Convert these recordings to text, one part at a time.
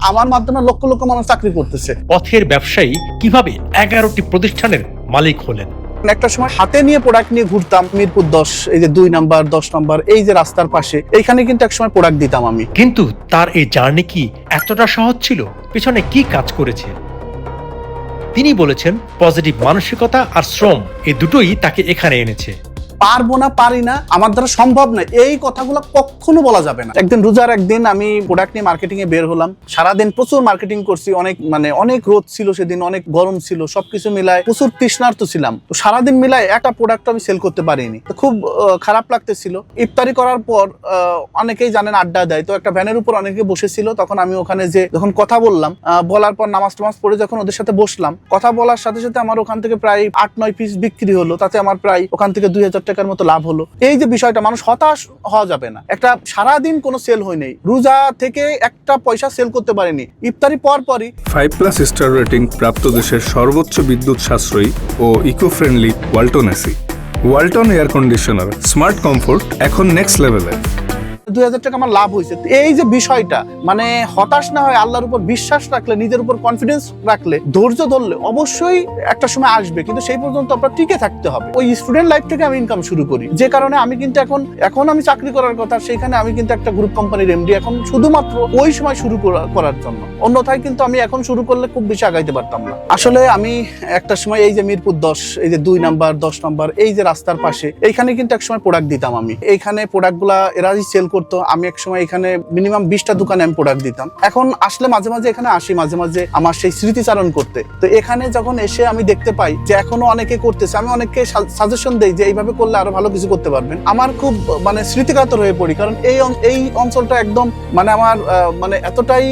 আমার মাধ্যমে লক্ষ লক্ষ মানুষ চাকরি করতেছে। পথের ব্যবসায়ী কিভাবে 11টি প্রতিষ্ঠানের মালিক হলেন? একটা সময় হাতে নিয়ে প্রোডাক্ট নিয়ে ঘুরতাম মিরপুর 10, এই যে 2 নাম্বার 10 নাম্বার, এই যে রাস্তার পাশে, এইখানে কিন্তু এক সময় প্রোডাক্ট দিতাম আমি। কিন্তু তার এই জার্নি কি এতটা সহজ ছিল? পেছনে কি কাজ করেছে? তিনি বলেছেন পজিটিভ মানসিকতা আর শ্রম এই দুটোই তাকে এখানে এনেছে। পারবো না, পারি না, আমার দ্বারা সম্ভব না, এই কথাগুলো কখনো বলা যাবে না। একদিন রোজার একদিন আমি প্রোডাক্ট নিয়ে মার্কেটিং এ বের হলাম। সারাদিন প্রচুর মার্কেটিং করছি, অনেক রোদ ছিল সেদিন, অনেক গরম ছিল, সবকিছু মিলায় প্রচুর তৃষ্ণার্ত ছিলাম। তো সারাদিন মিলায় একটা প্রোডাক্ট আমি সেল করতে পারিনি। খুব খারাপ লাগতেছিল। ইফতারি করার পর অনেকেই জানেন আড্ডা দেয়, তো একটা ভ্যানের উপর অনেকে বসেছিল। তখন আমি ওখানে যে যখন কথা বললাম, বলার পর নামাজ টামাজ পড়ে যখন ওদের সাথে বসলাম, কথা বলার সাথে সাথে আমার ওখান থেকে প্রায় 8-9 পিস বিক্রি হলো। তাতে আমার প্রায় ওখান থেকে 2000 টাকার মতো লাভ হলো। এই যে বিষয়টা, মানুষ হতাশ হওয়া যাবে না। একটা সারাদিন কোনো সেল হয় নাই, রোজা থেকে একটা পয়সা সেল করতে পারিনি। ইফতারি পরই 5+ স্টার রেটিং প্রাপ্ত দেশের সর্বোচ্চ বিদ্যুৎ সাশ্রয়ী ও eco friendly Walton AC, Walton air conditioner, smart comfort এখন নেক্সট লেভেলে। 2000 টাকা আমার লাভ হয়েছে। এই যে বিষয়টা, মানে হতাশ না হয়, আল্লাহর উপর বিশ্বাস রাখলে, নিজের উপর কনফিডেন্স রাখলে, ধৈর্য ধরলে অবশ্যই একটা সময় আসবে। কিন্তু সেই পর্যন্ত আপনার টিকে থাকতে হবে। ওই স্টুডেন্ট লাইফ থেকে আমি ইনকাম শুরু করি, যে কারণে আমি কিন্তু এখন আমি চাকরি করার কথা, সেখানে আমি কিন্তু একটা গ্রুপ কোম্পানির এমডি, এখন শুধুমাত্র ওই সময় শুরু করার জন্য। অন্যথায় কিন্তু আমি এখন শুরু করলে খুব বেশি আগাইতে পারতাম না। আসলে আমি একটা সময় এই যে মিরপুর 10, এই যে 2 নাম্বার 10 নাম্বার, এই যে রাস্তার পাশে, এইখানে কিন্তু এক সময় প্রোডাক্ট দিতাম আমি। এইখানে প্রোডাক্টগুলা এরাই সেল করতো। আমি এক সময় এখানে মিনিমাম 20টা দোকানে আমি প্রোডাক্ট দিতাম। এখন আসলে মাঝে মাঝে এখানে আসি, মাঝে মাঝে আমার সেই স্মৃতিচারণ করতে। তো এখানে যখন এসে আমি দেখতে পাই যে এখনো অনেকে করতেছে, আমি অনেককে সাজেশন দেই যে এইভাবে করলে আরো ভালো কিছু করতে পারবেন। আমার খুব স্মৃতিকাতর হয়ে পড়ি, কারণ এই অঞ্চলটা একদম আমার এতটাই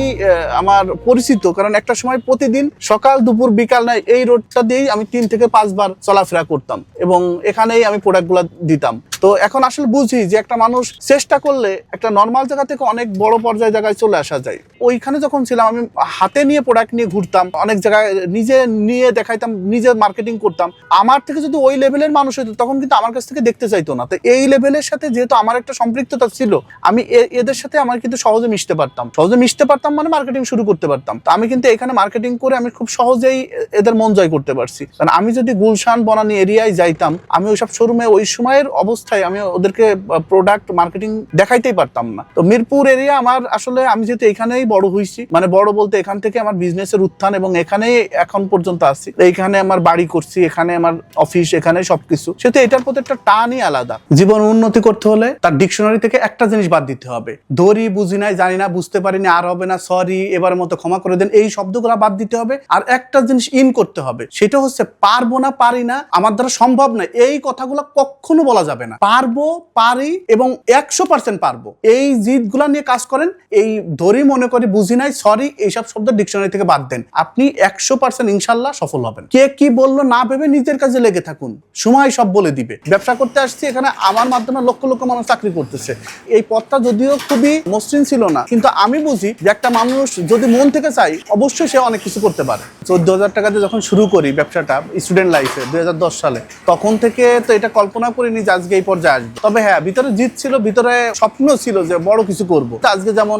আমার পরিচিত। কারণ একটা সময় প্রতিদিন সকাল দুপুর বিকাল নাই এই রোডটা দিয়েই আমি 3 থেকে 5 বার চলাফেরা করতাম এবং এখানেই আমি প্রোডাক্টগুলো দিতাম। তো এখন আসলে বুঝি যে একটা মানুষ চেষ্টা করলে একটা নর্মাল জায়গা থেকে অনেক বড় পর্যায়ে জায়গায় চলে আসা যায়। ওইখানে যখন ছিলাম আমি হাতে নিয়ে প্রোডাক্ট নিয়ে ঘুরতাম, অনেক জায়গায় নিজে নিয়ে দেখাইতাম, নিজে মার্কেটিং করতাম। আমার থেকে যদি ওই লেভেলের মানুষ হইতো তখন কিন্তু আমার কাছ থেকে দেখতে চাইতো না। তো এই লেভেলের সাথে যেহেতু আমার একটা সম্পৃক্ততা ছিল, আমি এদের সাথে আমার কিন্তু সহজে মিশতে পারতাম, মানে মার্কেটিং শুরু করতে পারতাম। তো আমি কিন্তু এখানে মার্কেটিং করে আমি খুব সহজেই এদের মন জয় করতে পারছি। কারণ আমি যদি গুলশান বনানী এরিয়ায় যাইতাম, আমি ওইসব শোরুমে ওই সময়ের অবস্থায় আমি ওদেরকে প্রোডাক্ট মার্কেটিং দেখাইতেই পারতাম না। তো মিরপুর এরিয়া আমার আসলে, আমি যেহেতু এখানেই বড় হয়েছি, বড় বলতে এখান থেকে আমার বিজনেসের উত্থান এবং এখানেই এখন পর্যন্ত আছি। এইখানে আমার বাড়ি করছি, এখানে আমার অফিস, এখানে সবকিছু, সেহেতু এটার প্রতি একটা টানই আলাদা। জীবন উন্নতি করতে হলে তার ডিকশনারি থেকে একটা জিনিস বাদ দিতে হবে। দড়ি বুঝি নাই, জানি না, বুঝতে পারিনি, আর হবে না, সরি, এবার মতো ক্ষমা করে দেন, এই শব্দগুলো বাদ দিতে হবে। আর একটা জিনিস ইন করতে হবে, সেটা হচ্ছে পারবো না, পারি না, আমার দ্বারা সম্ভব না, এই কথাগুলো কখনো বলা যাবে না। পারবো, পারি এবং 100% পারবো, এই জিদগুলা নিয়ে কাজ করেন। এই ধরি মনে করি, বুঝি নাই, সরি, এইসব শব্দ ডিকশনারি থেকে বাদ দেন। আপনি 100% ইনশাল্লাহ সফল হবেন। কে কি বললো না ভেবে নিজের কাজে লেগে থাকুন, সময় সব বলে দিবে। ব্যবসা করতে আসছি, এখানে আমার মাধ্যমে লক্ষ লক্ষ মানুষ চাকরি করতেছে। এই পথটা যদিও খুবই মসৃণ ছিল না, কিন্তু আমি বুঝি যে একটা মানুষ যদি মন থেকে চাই, অবশ্যই সে অনেক কিছু করতে পারে। 14,000 টাকাতে যখন শুরু করি ব্যবসাটা স্টুডেন্ট লাইফে 2010 সালে, তখন থেকে তো এটা কল্পনা করিনি যে আজকে এই পর্যায়ে আসবে। তবে হ্যাঁ, ভিতরে জিদ ছিল, ভিতরে স্বপ্ন ছিল যে বড় কিছু করবো। আজকে যেমন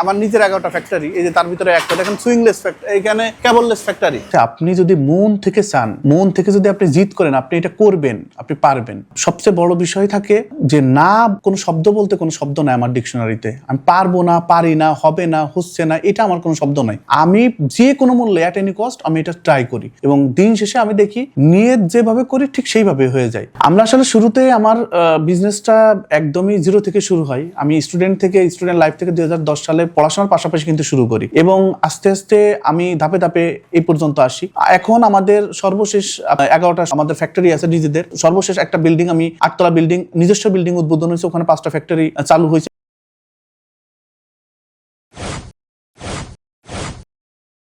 আমার নিজের 11টা ফ্যাক্টরি, এই যে তার ভিতরে একটা দেখেন সুইংলেস ফ্যাক্টরি, এখানে কেবললেস ফ্যাক্টরি। আপনি যদি মন থেকে চান, মন থেকে যদি আপনি জিদ করেন, আপনি এটা করবেন, আপনি পারবেন। সবচেয়ে বড় বিষয় থাকে যে না, কোনো শব্দ বলতে কোনো শব্দ নাই আমার ডিকশনারিতে। আমি পারবো না, পারি না, হবে না, হচ্ছে না, এটা আমার কোনো শব্দ নাই। আমি যে কোনো মূল্যে অ্যাট এনি কস্ট আমি এটা ট্রাই করি এবং দিন শেষে আমি দেখি নিয়ত যেভাবে করি ঠিক সেইভাবে হয়ে যায়। আমরা আসলে শুরুতে আমার বিজনেসটা একদমই জিরো থেকে শুরু হয়। আমি স্টুডেন্ট লাইফ থেকে 2010 সালে পড়াশোনার পাশাপাশি কিন্তু শুরু করি এবং আস্তে আস্তে আমি ধাপে ধাপে এই পর্যন্ত আসি। এখন আমাদের সর্বশেষ 11টা আমাদের ফ্যাক্টরি আছে নিজেদের। সর্বশেষ একটা বিল্ডিং, আমি 8 তলা বিল্ডিং, নিজস্ব বিল্ডিং উদ্বোধন হয়েছে, ওখানে 5টা ফ্যাক্টরি চালু হয়েছে।